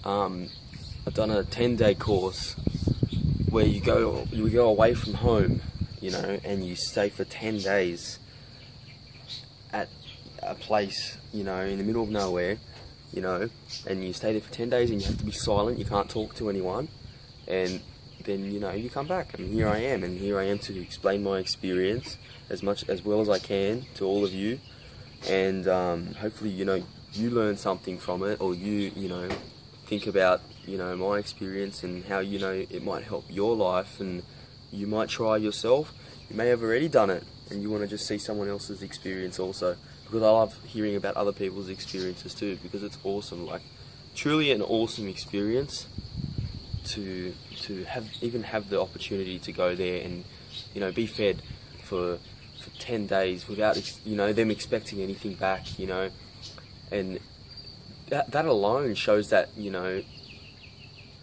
I've done a 10-day course where you go away from home, you know, and you stay for 10 days at a place, you know, in the middle of nowhere, you know, and you stay there for 10 days and you have to be silent, you can't talk to anyone, and then, you know, you come back, and here I am to explain my experience as well as I can to all of you, and hopefully, you know, you learn something from it, or you know, think about, you know, my experience and how, you know, it might help your life, and you might try yourself. You may have already done it and you want to just see someone else's experience also, because I love hearing about other people's experiences too, because it's awesome, like truly an awesome experience to have the opportunity to go there and, you know, be fed for 10 days without, you know, them expecting anything back, you know, and that alone shows that, you know,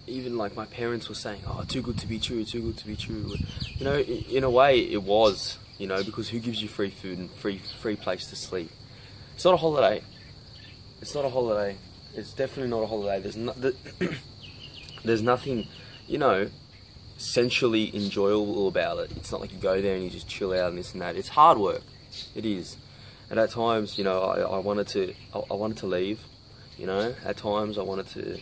even like my parents were saying, oh, too good to be true, too good to be true. You know, in a way it was, you know, because who gives you free food and free place to sleep? It's not a holiday. It's not a holiday. It's definitely not a holiday. There's nothing, you know, sensually enjoyable about it. It's not like you go there and you just chill out and this and that. It's hard work. It is. And at times, you know, I wanted to leave. You know, at times I wanted to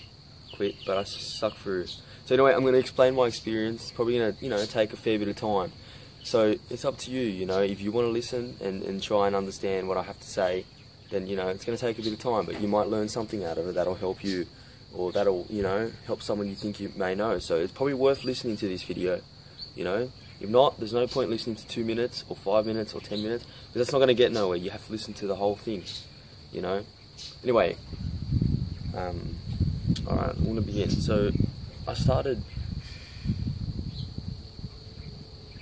quit, but I stuck through. So anyway, I'm going to explain my experience. It's probably going to, you know, take a fair bit of time. So it's up to you, you know, if you want to listen and try and understand what I have to say, then, you know, it's going to take a bit of time, but you might learn something out of it that'll help you, or that'll, you know, help someone you think you may know. So it's probably worth listening to this video, you know. If not, there's no point listening to 2 minutes or 5 minutes or 10 minutes, because that's not going to get nowhere. You have to listen to the whole thing, you know. Anyway, alright, I'm going to begin. So I started,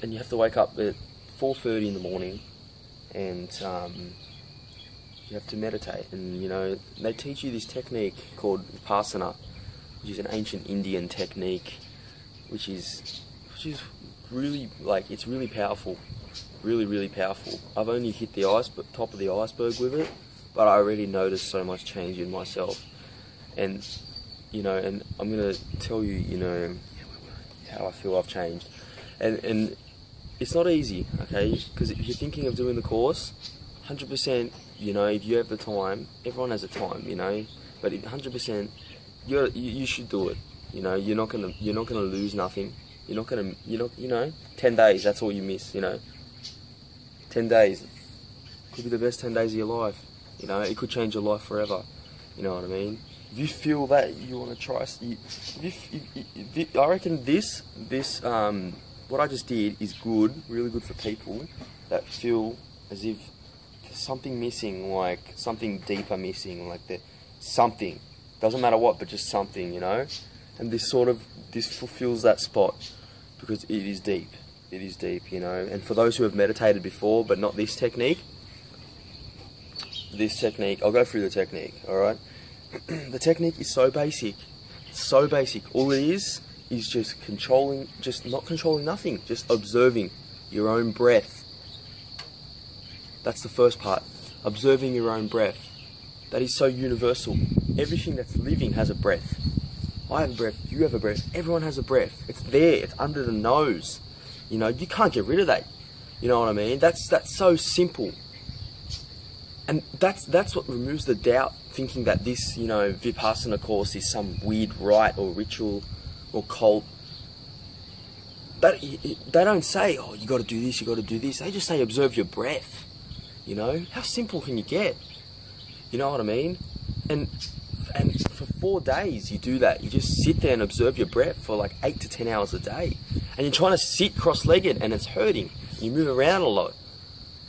and you have to wake up at 4:30 in the morning, and you have to meditate, and, you know, they teach you this technique called Vipassana, which is an ancient Indian technique, which is really, like, it's really powerful, really powerful. I've only hit the top of the iceberg with it, but I already noticed so much change in myself, and, you know, and I'm gonna tell you, you know, how I feel I've changed, and it's not easy, okay, because if you're thinking of doing the course, 100%, you know, if you have the time, everyone has the time, you know, but 100%, you should do it. You know, you're not gonna lose nothing. You're not gonna, you know, 10 days, that's all you miss, you know. 10 days could be the best 10 days of your life. You know, it could change your life forever. You know what I mean? If you feel that you want to try, I reckon this what I just did is good, really good for people that feel as if there's something missing, like something deeper missing, like something, doesn't matter what, but just something, you know. And this fulfills that spot, because it is deep, you know. And for those who have meditated before but not this technique, I'll go through the technique, alright. The technique is so basic, all it is just not controlling nothing, just observing your own breath. That's the first part, observing your own breath. That is so universal. Everything that's living has a breath. I have a breath, you have a breath, everyone has a breath. It's there, it's under the nose. You know, you can't get rid of that. You know what I mean? That's so simple. And that's what removes the doubt, thinking that this, you know, Vipassana course is some weird rite or ritual or cult. They don't say, oh, you got to do this, you got to do this. They just say, observe your breath. You know, how simple can you get? You know what I mean? And for 4 days you do that. You just sit there and observe your breath for like 8 to 10 hours a day. And you're trying to sit cross-legged and it's hurting. You move around a lot.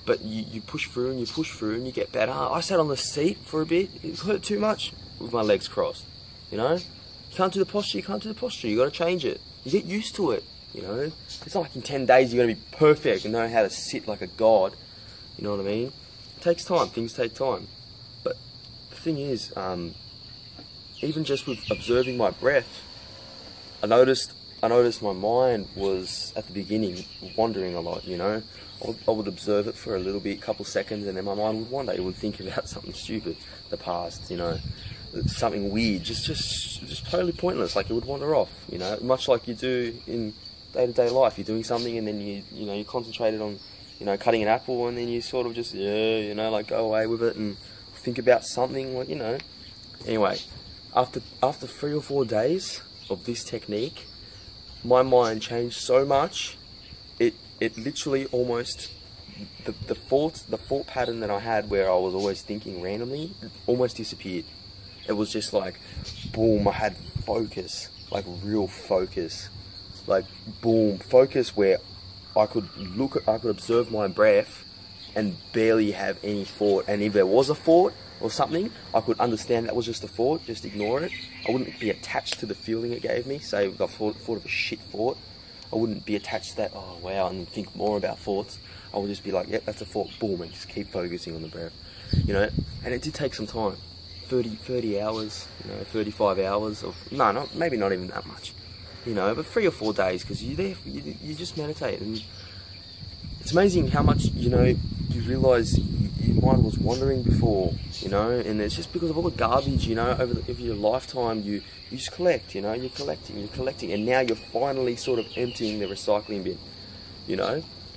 But you push through and you push through and you get better. I sat on the seat for a bit. It hurt too much with my legs crossed. You know? You can't do the posture, you can't do the posture. You got to change it. You get used to it. You know? It's not like in 10 days you're going to be perfect and know how to sit like a god. You know what I mean? It takes time. Things take time. But the thing is, even just with observing my breath, I noticed my mind was, at the beginning, wandering a lot, you know. I would observe it for a little bit, couple seconds, and then my mind would wander. It would think about something stupid, the past, you know. something weird, just totally pointless. Like it would wander off, you know, much like you do in day-to-day life. You're doing something and then you concentrated on, cutting an apple, and then you sort of just, like go away with it and think about something, like, Anyway, after 3 or 4 days of this technique, my mind changed so much. It literally almost, the thought pattern that I had where I was always thinking randomly almost disappeared. It was just like, boom, I had focus, like real focus, like boom, focus where I could observe my breath and barely have any thought. And if there was a thought or something, I could understand that was just a thought, just ignore it. I wouldn't be attached to the feeling it gave me. Say if I thought of a shit thought, I wouldn't be attached to that, oh wow, and think more about thoughts. I would just be like, yep, that's a thought, boom, and just keep focusing on the breath, and it did take some time, 30 hours, 35 hours of, maybe not even that much, but 3 or 4 days, because you just meditate, and it's amazing how much, you realise your mind was wandering before, and it's just because of all the garbage, over your lifetime, you just collect, you're collecting, and now you're finally sort of emptying the recycling bin,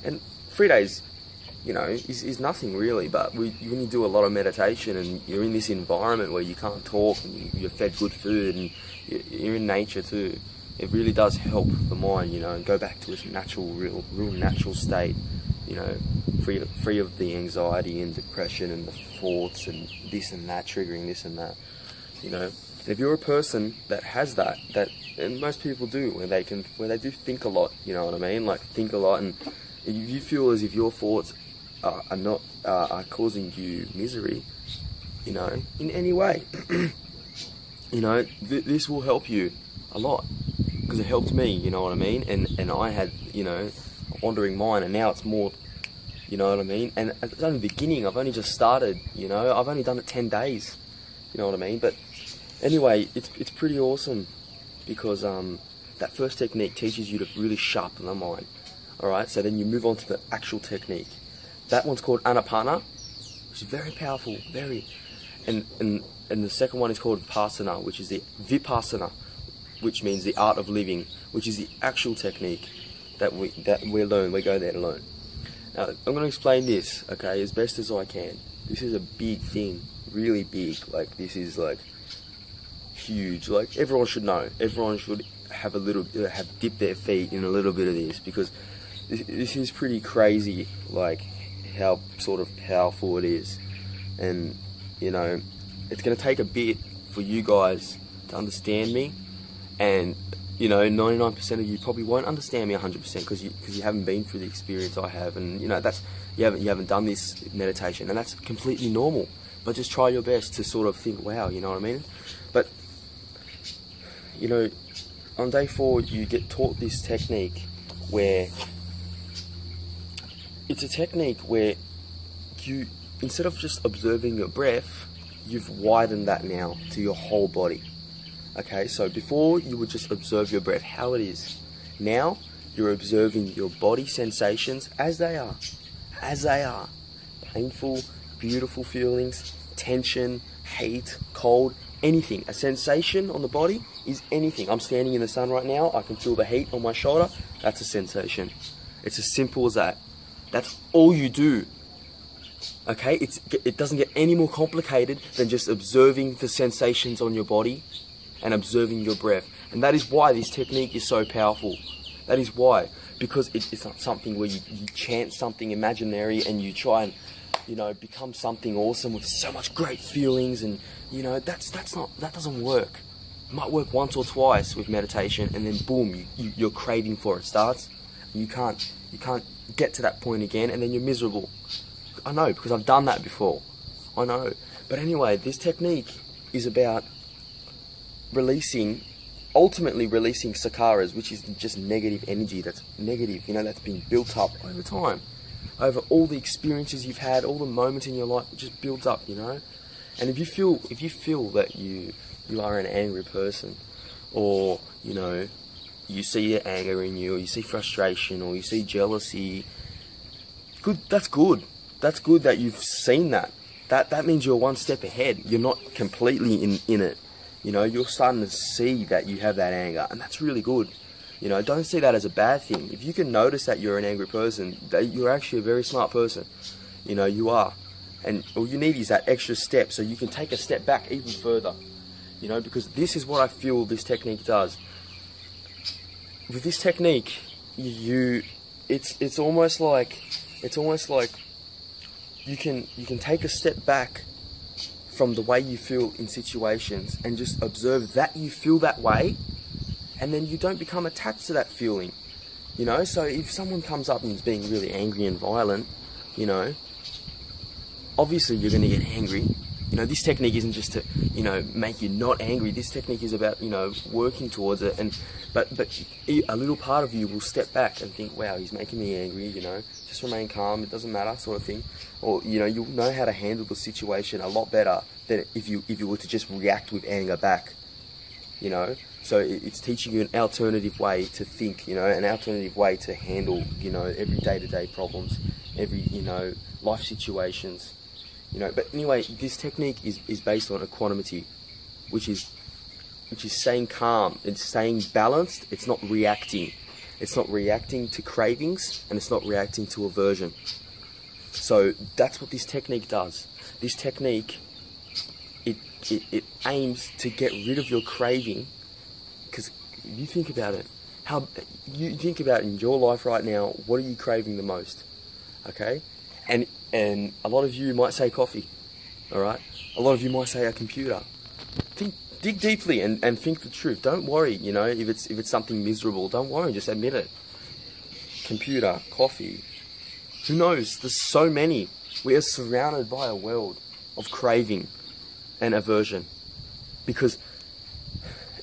and 3 days, is nothing really, but when you do a lot of meditation and you're in this environment where you can't talk and you're fed good food and you're in nature too, it really does help the mind, and go back to its natural, real natural state, free of the anxiety and depression and the thoughts and this and that, triggering this and that, If you're a person that has that, and most people do, where they do think a lot, you know what I mean? Like think a lot, and if you feel as if your thoughts are causing you misery, in any way, this will help you a lot, because it helped me, you know what I mean? And I had, a wandering mind, and now it's more, you know what I mean? And it's only the beginning. I've only just started, I've only done it 10 days, you know what I mean? But anyway, it's pretty awesome, because that first technique teaches you to really sharpen the mind. Alright, so then you move on to the actual technique. That one's called Anapana, which is very powerful, and the second one is called Vipassana, which is the Vipassana, which means the art of living, which is the actual technique that we learn. We go there to learn. Now, I'm going to explain this, okay, as best as I can. This is a big thing, really big. Like, this is like huge. Like, everyone should know. Everyone should have dipped their feet in a little bit of this, because this is pretty crazy, like how sort of powerful it is. And it's going to take a bit for you guys to understand me, and 99% of you probably won't understand me 100% because you haven't been through the experience I have, and you haven't done this meditation, and that's completely normal. But just try your best to sort of think, wow, you know what I mean? But on day 4 you get taught this technique where it's a technique where you, instead of just observing your breath, you've widened that now to your whole body. Okay, so before you would just observe your breath, how it is. Now you're observing your body sensations as they are. Painful, beautiful feelings, tension, hate, cold, anything. A sensation on the body is anything. I'm standing in the sun right now, I can feel the heat on my shoulder, that's a sensation. It's as simple as that. That's all you do. Okay, it doesn't get any more complicated than just observing the sensations on your body and observing your breath. And that is why this technique is so powerful. That is why. Because it's not something where you chant something imaginary and you try and, become something awesome with so much great feelings, and, that doesn't work. It might work once or twice with meditation, and then boom, your craving for it starts. You can't get to that point again, and then you're miserable. I know, because I've done that before. I know. But anyway, this technique is about ultimately releasing sakaras, which is just negative energy that's negative, that's been built up over time. Over all the experiences you've had, all the moments in your life, it just builds up, And if you feel that you are an angry person, or, you see anger in you, or you see frustration, or you see jealousy, that's good. That's good that you've seen that. that means you're one step ahead. You're not completely in it. You know, you're starting to see that you have that anger, and that's really good. You know, don't see that as a bad thing. If you can notice that you're an angry person, that you're actually a very smart person. You know, you are. And all you need is that extra step so you can take a step back even further. You know, because this is what I feel this technique does. With this technique, it's almost like you can take a step back from the way you feel in situations and just observe that you feel that way, and then you don't become attached to that feeling. You know, so if someone comes up and is being really angry and violent, you know, obviously you're going to get angry. You know, this technique isn't just to, you know, make you not angry. This technique is about, you know, working towards it. But a little part of you will step back and think, wow, he's making me angry, you know, just remain calm, it doesn't matter, sort of thing. Or, you know, you'll know how to handle the situation a lot better than if you were to just react with anger back, you know. So it's teaching you an alternative way to think, you know, an alternative way to handle, you know, every day-to-day problems, every, you know, life situations. You know, but anyway, this technique is based on equanimity, which is staying calm, it's staying balanced, it's not reacting. It's not reacting to cravings, and it's not reacting to aversion. So that's what this technique does. This technique, it aims to get rid of your craving, because you think about it, you think about in your life right now, what are you craving the most? Okay? And a lot of you might say coffee, all right? A lot of you might say a computer. Dig deeply and think the truth. Don't worry, you know, if it's something miserable, don't worry, just admit it. Computer, coffee, who knows? There's so many. We are surrounded by a world of craving and aversion, because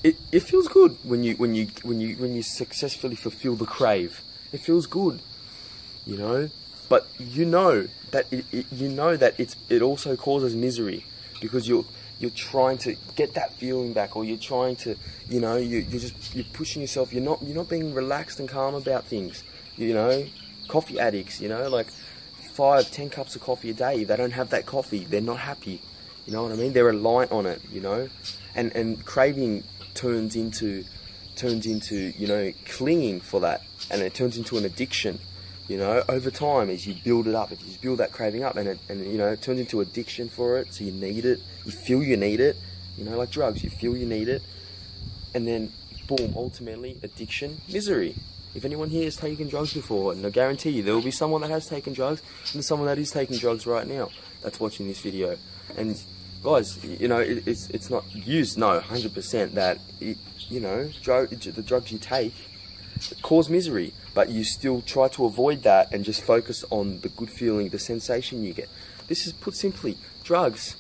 it feels good when you successfully fulfill the crave. It feels good, you know. But you know that it also causes misery, because you're trying to get that feeling back, or you're trying to, you know, you're pushing yourself. You're not being relaxed and calm about things. You know, coffee addicts, you know, like 5-10 cups of coffee a day. If they don't have that coffee, they're not happy. You know what I mean? They're reliant on it. You know, and craving turns into you know, clinging for that, and it turns into an addiction. You know, over time, as you build it up, if you build that craving up, and you know, it turns into addiction for it, so you need it, you feel you need it, you know, like drugs, you feel you need it, and then, boom, ultimately, addiction, misery. If anyone here has taken drugs before, and I guarantee you, there will be someone that has taken drugs, and someone that is taking drugs right now, that's watching this video. And, guys, you know, it's not used, no, 100% that, you know, the drugs you take cause misery, but you still try to avoid that and just focus on the good feeling, the sensation you get. This is, put simply, drugs,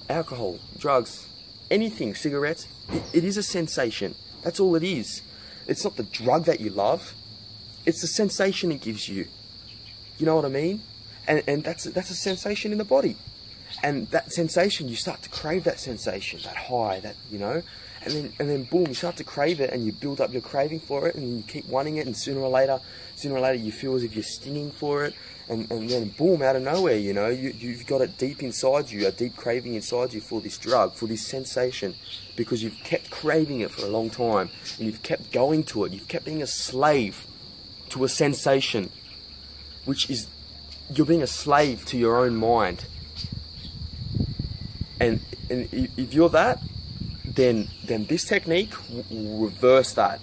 alcohol, drugs, anything, cigarettes, it is a sensation. That's all it is. It's not the drug that you love, it's the sensation it gives you. You know what I mean? And that's a sensation in the body. And that sensation, you start to crave that sensation, that high, that, you know, and then boom, you start to crave it, and you build up your craving for it, and you keep wanting it, and sooner or later you feel as if you're stinging for it, and then boom, out of nowhere, you know, you've got it deep inside you, a deep craving inside you for this drug, for this sensation, because you've kept craving it for a long time, and you've kept going to it, you've kept being a slave to a sensation, which is, you're being a slave to your own mind. And if you're that, then this technique will reverse that.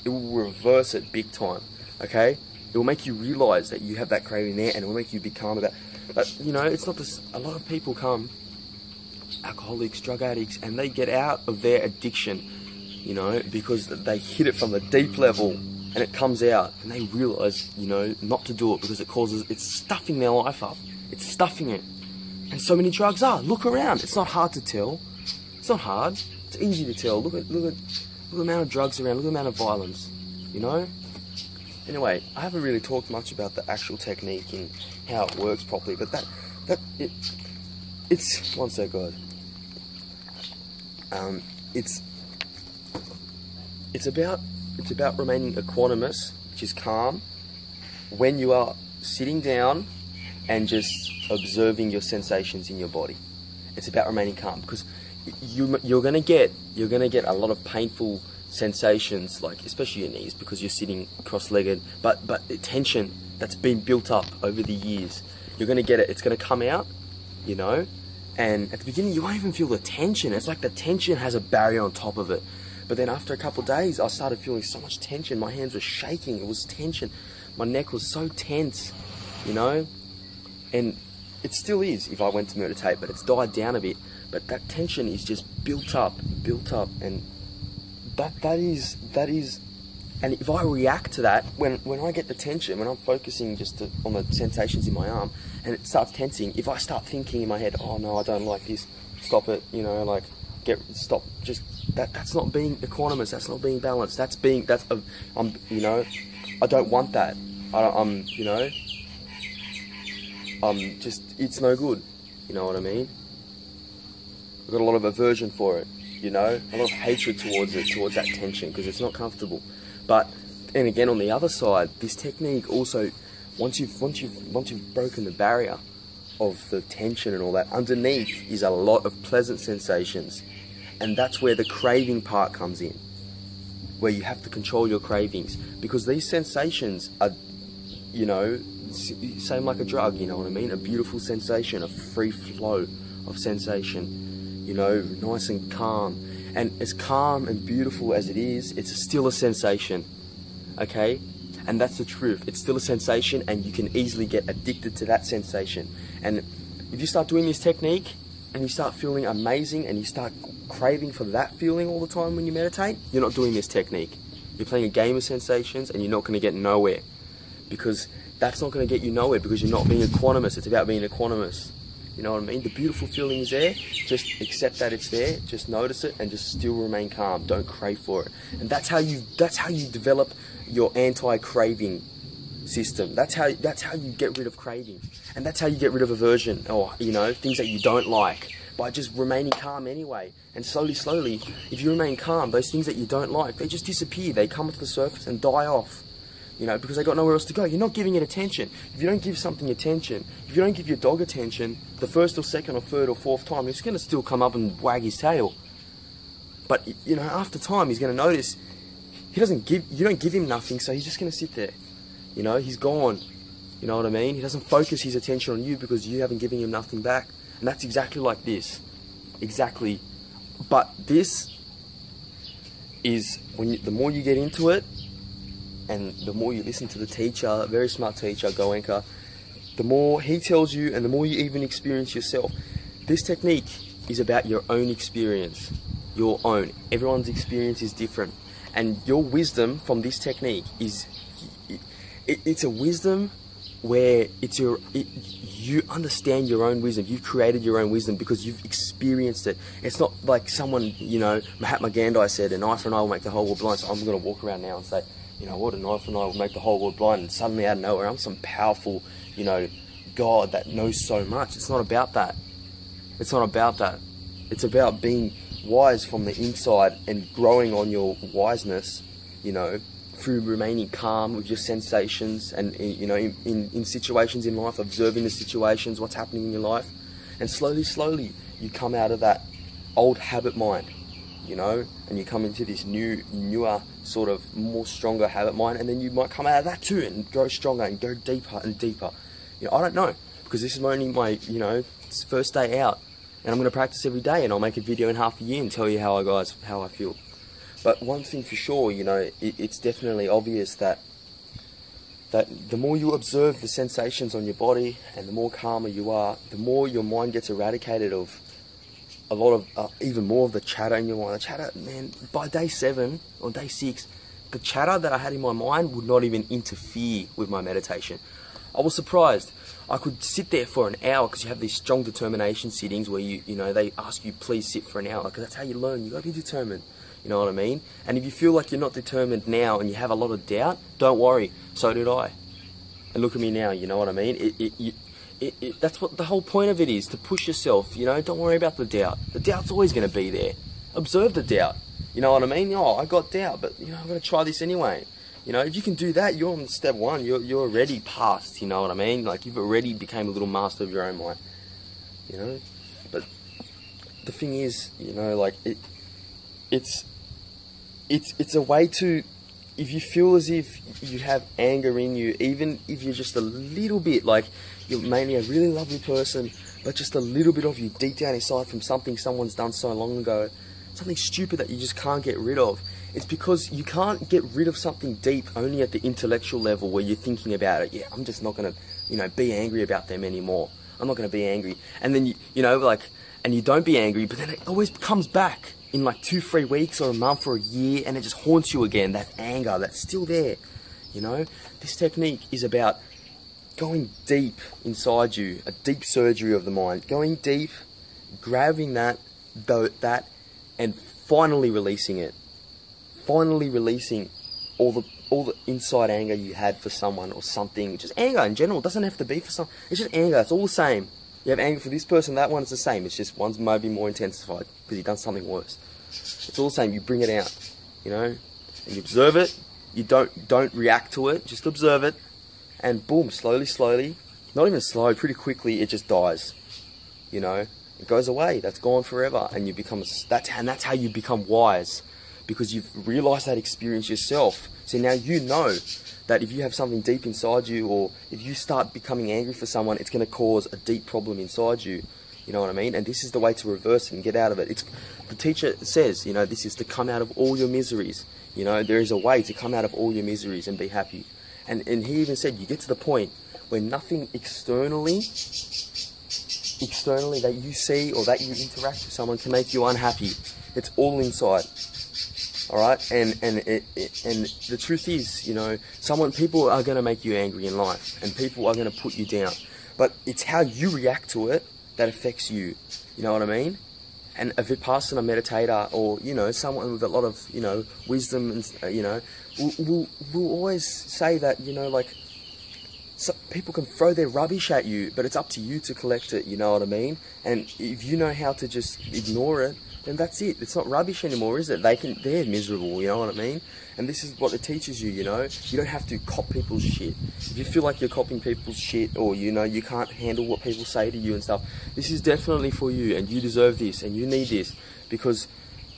It will reverse it big time, okay? It will make you realize that you have that craving there, and it will make you be calm about it. But, you know, it's not this, a lot of people come, alcoholics, drug addicts, and they get out of their addiction, you know, because they hit it from the deep level, and it comes out, and they realize, you know, not to do it, because it's stuffing their life up. It's stuffing it. And so many drugs are. Look around. It's not hard to tell. It's not hard. It's easy to tell. Look at the amount of drugs around. Look at the amount of violence. You know? Anyway, I haven't really talked much about the actual technique and how it works properly, but it's one sec, guys. It's about remaining equanimous, which is calm, when you are sitting down and just observing your sensations in your body. It's about remaining calm, because you're gonna get a lot of painful sensations, like especially your knees, because you're sitting cross-legged, but the tension that's been built up over the years, you're gonna get it. It's gonna come out, you know. And at the beginning, you won't even feel the tension. It's like the tension has a barrier on top of it. But then after a couple of days, I started feeling so much tension. My hands were shaking. It was tension. My neck was so tense, you know. And it still is if I went to meditate, but it's died down a bit. But that tension is just built up, and that is. And if I react to that, when I get the tension, when I'm focusing on the sensations in my arm, and it starts tensing, if I start thinking in my head, oh no, I don't like this, stop it, you know, like, stop, just, that's not being equanimous, that's not being balanced, you know, I don't want that, it's no good, you know what I mean? I've got a lot of aversion for it, you know, a lot of hatred towards that tension, because it's not comfortable. But, and again, on the other side, this technique also, once you've broken the barrier of the tension and all that, underneath is a lot of pleasant sensations, and that's where the craving part comes in, where you have to control your cravings, because these sensations are, you know, same like a drug, you know what I mean? A beautiful sensation, a free flow of sensation, you know, nice and calm. And as calm and beautiful as it is, it's still a sensation, okay? And that's the truth. It's still a sensation, and you can easily get addicted to that sensation. And if you start doing this technique, and you start feeling amazing, and you start craving for that feeling all the time when you meditate, you're not doing this technique. You're playing a game of sensations, and you're not going to get nowhere. Because that's not going to get you nowhere, because you're not being equanimous. It's about being equanimous. You know what I mean? The beautiful feeling is there. Just accept that it's there. Just notice it, and just still remain calm. Don't crave for it. And that's how you develop your anti-craving system. That's how you get rid of craving, and that's how you get rid of aversion, or you know, things that you don't like, by just remaining calm anyway. And slowly, if you remain calm, those things that you don't like, they just disappear. They come to the surface and die off. You know, because they got nowhere else to go. You're not giving it attention. If you don't give something attention, if you don't give your dog attention, the first or second or third or fourth time, he's going to still come up and wag his tail. But, you know, after time, he's going to notice you don't give him nothing, so he's just going to sit there. You know, he's gone. You know what I mean? He doesn't focus his attention on you because you haven't given him nothing back. And that's exactly like this. Exactly. But this is, the more you get into it, and the more you listen to the teacher, very smart teacher, Goenka, the more he tells you, and the more you even experience yourself. This technique is about your own experience. Your own. Everyone's experience is different. And your wisdom from this technique is, it's a wisdom where you understand your own wisdom. You've created your own wisdom because you've experienced it. It's not like someone, you know, Mahatma Gandhi said, an eye for an eye will make the whole world blind. So I'm going to walk around now and say, you know what, an eye for an eye will make the whole world blind, and suddenly out of nowhere I'm some powerful, you know, God that knows so much. It's not about that. It's not about that. It's about being wise from the inside and growing on your wiseness, you know, through remaining calm with your sensations, and, you know, in situations in life, observing the situations, what's happening in your life, and slowly you come out of that old habit mind, you know, and you come into this newer sort of more stronger habit mind, and then you might come out of that too and go stronger and go deeper and deeper. You know, I don't know, because this is only my, you know, first day out, and I'm going to practice every day, and I'll make a video in half a year and tell you how I feel. But one thing for sure, you know, it's definitely obvious that the more you observe the sensations on your body, and the more calmer you are, the more your mind gets eradicated of a lot of, even more of the chatter in your mind. The chatter, man, by day 7 or day 6, the chatter that I had in my mind would not even interfere with my meditation. I was surprised. I could sit there for an hour, because you have these strong determination sittings where you know, they ask you, please sit for an hour, because that's how you learn. You got to be determined. You know what I mean? And if you feel like you're not determined now and you have a lot of doubt, don't worry. So did I. And look at me now, you know what I mean? That's what the whole point of it is, to push yourself, you know? Don't worry about the doubt. The doubt's always going to be there. Observe the doubt. You know what I mean? Oh, I got doubt, but, you know, I'm going to try this anyway. You know, if you can do that, you're on step one. You're already past. You know what I mean? Like, you've already became a little master of your own mind. You know, but the thing is, you know, like it's a way to, if you feel as if you have anger in you, even if you're just a little bit, like you're mainly a really lovely person, but just a little bit of you deep down inside from something someone's done so long ago, something stupid that you just can't get rid of. It's because you can't get rid of something deep only at the intellectual level where you're thinking about it. Yeah, I'm just not going to, you know, be angry about them anymore. I'm not going to be angry. And then, you know, like, and you don't be angry, but then it always comes back in like 2-3 weeks or a month or a year, and it just haunts you again, that anger that's still there. You know, this technique is about going deep inside you, a deep surgery of the mind, going deep, grabbing that, and finally releasing it. Finally releasing all the inside anger you had for someone or something. Just anger in general. It doesn't have to be for someone. It's just anger. It's all the same. You have anger for this person, that one is the same. It's just one's maybe more intensified because you've done something worse. It's all the same. You bring it out, you know, and you observe it. You don't react to it. Just observe it, and boom, slowly, not even slow, pretty quickly, it just dies. You know, it goes away. That's gone forever, and you become. That's how you become wise. Because you've realised that experience yourself. So now you know that if you have something deep inside you, or if you start becoming angry for someone, it's going to cause a deep problem inside you. You know what I mean? And this is the way to reverse it and get out of it. The teacher says, you know, this is to come out of all your miseries. You know, there is a way to come out of all your miseries and be happy. And he even said, you get to the point where nothing externally that you see or that you interact with someone can make you unhappy. It's all inside. Alright, and the truth is, you know, people are going to make you angry in life, and people are going to put you down, but it's how you react to it that affects you, you know what I mean? And a Vipassana meditator, or, you know, someone with a lot of, you know, wisdom, and you know, will always say that, you know, like, people can throw their rubbish at you, but it's up to you to collect it, you know what I mean? And if you know how to just ignore it, then that's it. It's not rubbish anymore, is it? They're miserable, you know what I mean? And this is what it teaches you, you know? You don't have to cop people's shit. If you feel like you're copying people's shit, or, you know, you can't handle what people say to you and stuff, this is definitely for you, and you deserve this, and you need this, because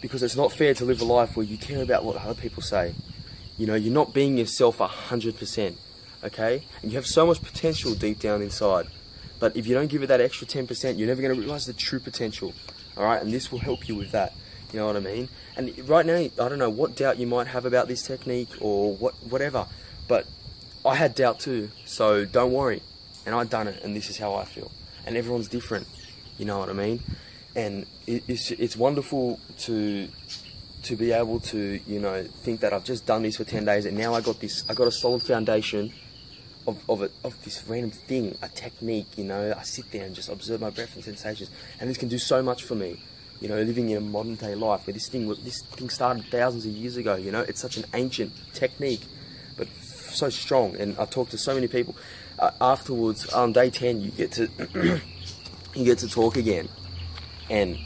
it's not fair to live a life where you care about what other people say. You know, you're not being yourself 100%, okay? And you have so much potential deep down inside. But if you don't give it that extra 10%, you're never going to realise the true potential. Alright, and this will help you with that. You know what I mean? And right now, I don't know what doubt you might have about this technique or whatever, but I had doubt too, so don't worry. And I've done it, and this is how I feel. And everyone's different, you know what I mean? And it's wonderful to be able to, you know, think that I've just done this for 10 days, and now I got a solid foundation of this random thing, a technique, you know. I sit there and just observe my breath and sensations, and this can do so much for me, you know, living in a modern day life where this thing started thousands of years ago, you know. It's such an ancient technique, but so strong. And I've talked to so many people. Afterwards, on day 10, you get to talk again, and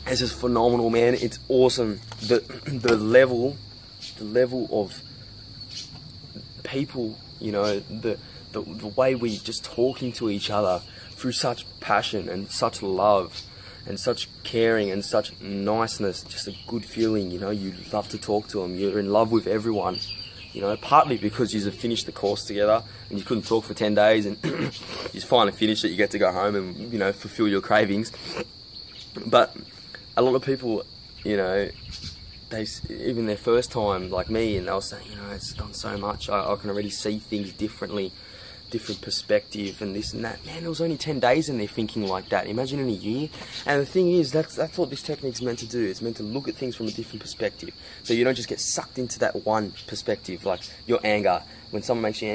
it's just phenomenal, man. It's awesome. The level of people, you know, the way we just talking to each other through such passion and such love and such caring and such niceness, just a good feeling, you know. You love to talk to them. You're in love with everyone, you know, partly because you finished the course together and you couldn't talk for 10 days, and you finally finished it. You get to go home and, you know, fulfill your cravings. But a lot of people, you know, even their first time, like me, and they were saying, you know, it's done so much, I can already see things differently, different perspective, and this and that. Man, it was only 10 days and they're thinking like that. Imagine in a year. And the thing is, that's what this technique's meant to do. It's meant to look at things from a different perspective. So you don't just get sucked into that one perspective, like your anger. When someone makes you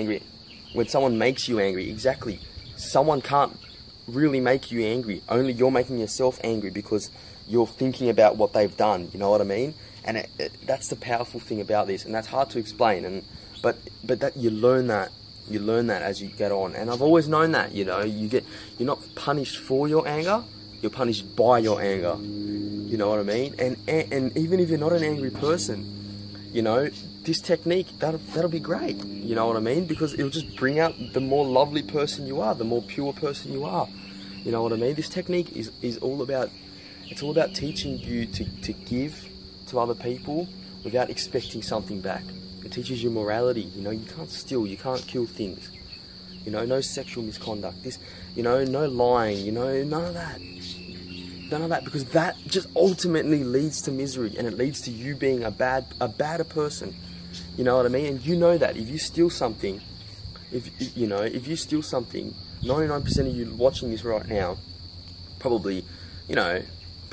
angry, exactly. Someone can't really make you angry. Only you're making yourself angry because you're thinking about what they've done, you know what I mean? And that's the powerful thing about this, and that's hard to explain. But that you learn that as you get on. And I've always known that, you know, you're not punished for your anger, you're punished by your anger. You know what I mean? And even if you're not an angry person, you know, this technique, that'll be great. You know what I mean? Because it'll just bring out the more lovely person you are, the more pure person you are. You know what I mean? This technique is all about, it's all about teaching you to give to other people without expecting something back. It teaches you morality. You know, you can't steal, you can't kill things. You know, no sexual misconduct. This, you know, no lying. You know, none of that. None of that, because that just ultimately leads to misery, and it leads to you being a badder person. You know what I mean? And you know that if you steal something, if you steal something, 99% of you watching this right now, probably, you know,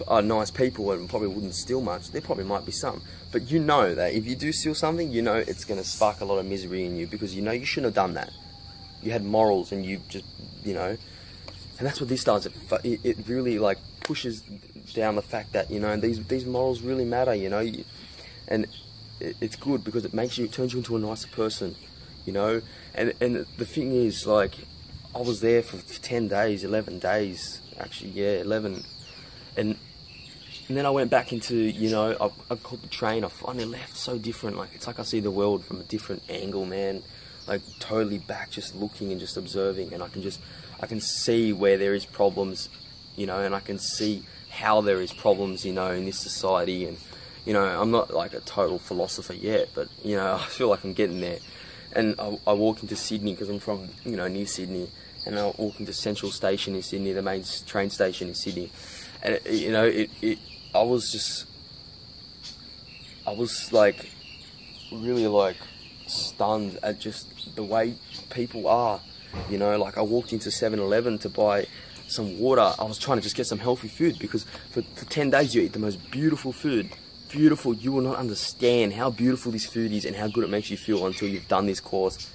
are nice people and probably wouldn't steal much. There probably might be some, but you know that if you do steal something, you know it's going to spark a lot of misery in you, because you know you shouldn't have done that. You had morals, and you just, you know, and that's what this does. It really like pushes down the fact that, you know, these morals really matter, you know, and it's good because it turns you into a nicer person, you know. And the thing is, like, I was there for 10 days, 11 days, actually, yeah, 11, and then I went back into, you know, I caught the train. I finally left so different. Like, it's like I see the world from a different angle, man. Like, totally back, just looking and just observing, and I can see where there is problems, you know, and I can see how there is problems, you know, in this society. And, you know, I'm not like a total philosopher yet, but, you know, I feel like I'm getting there. And I walk into Sydney, because I'm from, you know, near Sydney, and I walk into Central Station in Sydney, the main train station in Sydney, and you know, I was like really like stunned at just the way people are, you know. Like, I walked into 7-Eleven to buy some water. I was trying to just get some healthy food, because for 10 days you eat the most beautiful food. Beautiful. You will not understand how beautiful this food is and how good it makes you feel until you've done this course.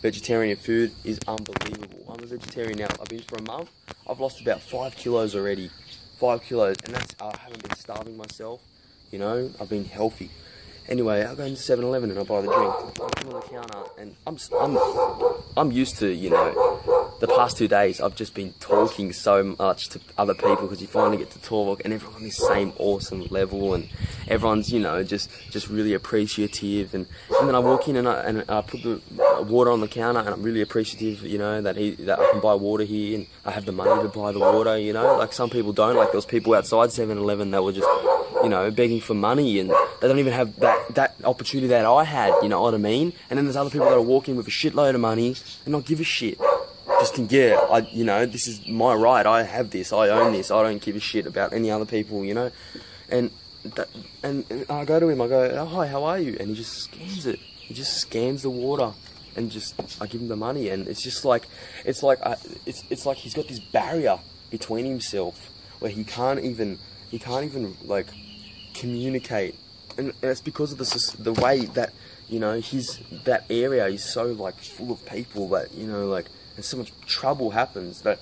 Vegetarian food is unbelievable. I'm a vegetarian now. I've been for a month. I've lost about 5 kilos already. 5 kilos, and that's, I haven't been starving myself, you know. I've been healthy. Anyway, I go into 7-Eleven and I buy the drink. I come on the counter, and I'm used to, you know, the past 2 days I've just been talking so much to other people, because you finally get to talk, and everyone's on this same awesome level, and everyone's, you know, just really appreciative. And then I walk in and I put the water on the counter, and I'm really appreciative, you know, that I can buy water here, and I have the money to buy the water, you know. Like, some people don't. Like, those people outside 7-Eleven that were just, you know, begging for money, and they don't even have that opportunity that I had, you know what I mean? And then there's other people that are walking with a shitload of money and not give a shit. Just think, yeah, you know, this is my right, I have this, I own this, I don't give a shit about any other people, you know? And I go to him, I go, oh, hi, how are you? And he just scans it. He just scans the water, and I give him the money, and it's like he's got this barrier between himself where he can't even like communicate, and it's because of the way that, you know, that area is so like full of people that, you know, like, and so much trouble happens that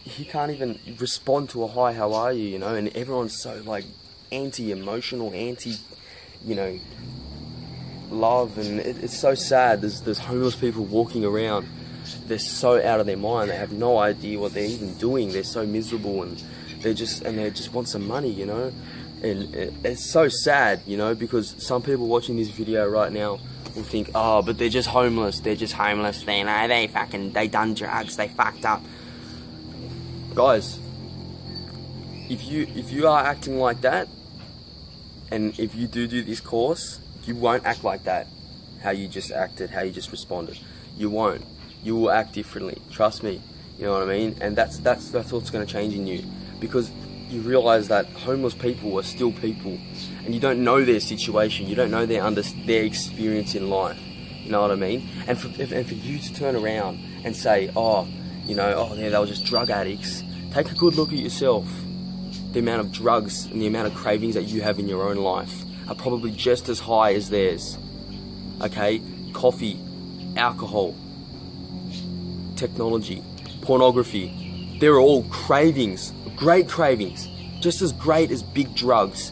he can't even respond to a hi, how are you, you know. And everyone's so like anti-emotional, you know, love, and it's so sad. There's homeless people walking around. They're so out of their mind. They have no idea what they're even doing. They're so miserable, and they just want some money, you know. And it's so sad, you know, because some people watching this video right now will think, oh, but they're just homeless. They're just homeless. They done drugs. They fucked up. Guys, if you are acting like that, and if you do this course, you won't act like that. How you just acted, how you just responded. You won't. You will act differently. Trust me. You know what I mean? And that's what's going to change in you, because you realise that homeless people are still people, and you don't know their situation, you don't know their experience in life, you know what I mean? And for you to turn around and say, oh, you know, oh yeah, they were just drug addicts, take a good look at yourself. The amount of drugs and the amount of cravings that you have in your own life are probably just as high as theirs, okay? Coffee, alcohol, technology, pornography, they're all cravings. Great cravings, just as great as big drugs,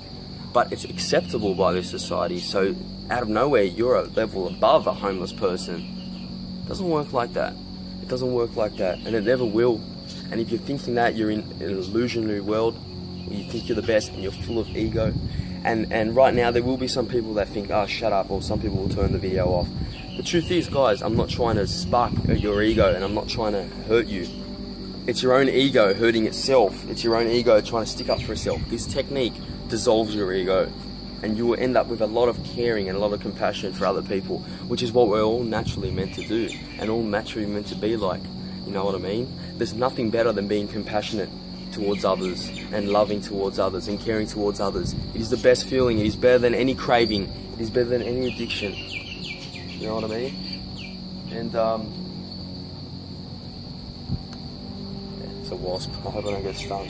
but it's acceptable by this society. So out of nowhere, you're a level above a homeless person. It doesn't work like that. It doesn't work like that, and it never will. And if you're thinking that you're in an illusionary world, where you think you're the best and you're full of ego, And right now there will be some people that think, oh, shut up, or some people will turn the video off. The truth is, guys, I'm not trying to spark your ego, and I'm not trying to hurt you. It's your own ego hurting itself. It's your own ego trying to stick up for itself. This technique dissolves your ego, and you will end up with a lot of caring and a lot of compassion for other people, which is what we're all naturally meant to do, and all naturally meant to be like. You know what I mean? There's nothing better than being compassionate towards others, and loving towards others, and caring towards others. It is the best feeling. It is better than any craving. It is better than any addiction. You know what I mean? And it's a wasp. I hope I don't get stung.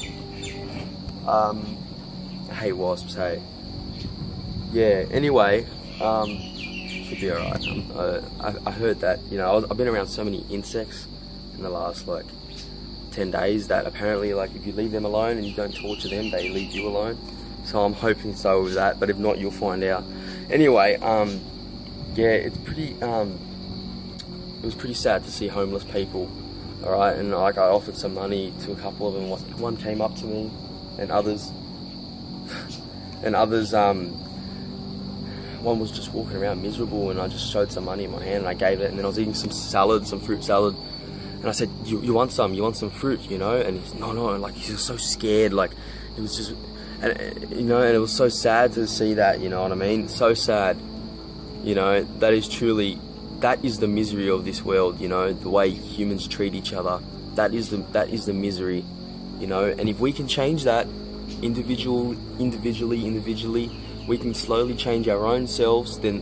I hate wasps. Hey. Yeah. Anyway, should be alright. I heard that, you know, I've been around so many insects in the last like 10 days that apparently, like, if you leave them alone and you don't torture them, they leave you alone. So I'm hoping so with that, but if not, you'll find out. Anyway, yeah, it's pretty, it was pretty sad to see homeless people, alright, and like I offered some money to a couple of them. One came up to me, and others, one was just walking around miserable, and I just showed some money in my hand and I gave it, and then I was eating some salad, some fruit salad, and I said, you want some fruit, you know? And he's, no, like, he was so scared, like, it was just, and, you know, and it was so sad to see that, you know what I mean? So sad, you know, that is the misery of this world, you know, the way humans treat each other, that is the misery, you know, and if we can change that, individually, we can slowly change our own selves, then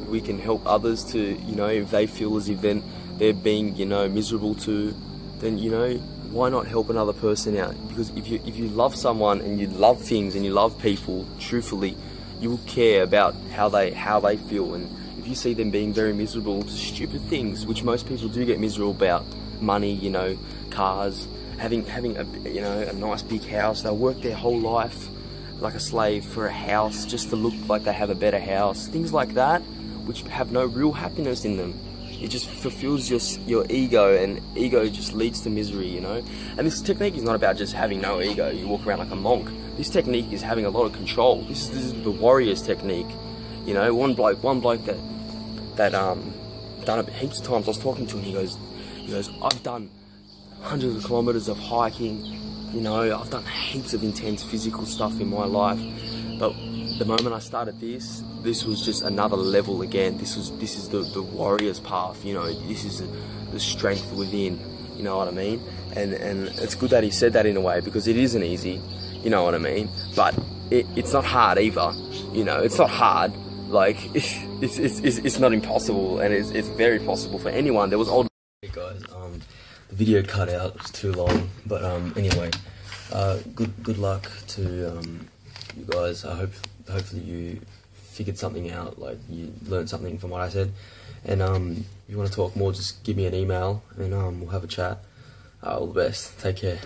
we can help others to, you know, if they feel as if then they're being, you know, miserable too, then, you know, why not help another person out? Because if you love someone and you love things and you love people truthfully, you will care about how they feel. And if you see them being very miserable to stupid things, which most people do get miserable about, money, you know, cars, having a, you know, a nice big house, they'll work their whole life like a slave for a house just to look like they have a better house, things like that, which have no real happiness in them. It just fulfills your ego, and ego just leads to misery, you know. And this technique is not about just having no ego, you walk around like a monk. This technique is having a lot of control. This is the warrior's technique, you know. One bloke that done it heaps of times. I was talking to him, he goes, I've done hundreds of kilometers of hiking, you know, I've done heaps of intense physical stuff in my life, but the moment I started this was just another level again. This is the warrior's path, you know. This is the strength within, you know what I mean? And it's good that he said that in a way, because it isn't easy, you know what I mean? But it's not hard either, you know. It's not hard, like it's not impossible, and it's very possible for anyone. There was old. Hey guys, the video cut out, it's too long, but anyway, good luck to you guys. Hopefully you figured something out, like you learned something from what I said, and if you want to talk more, just give me an email and we'll have a chat. All the best, take care.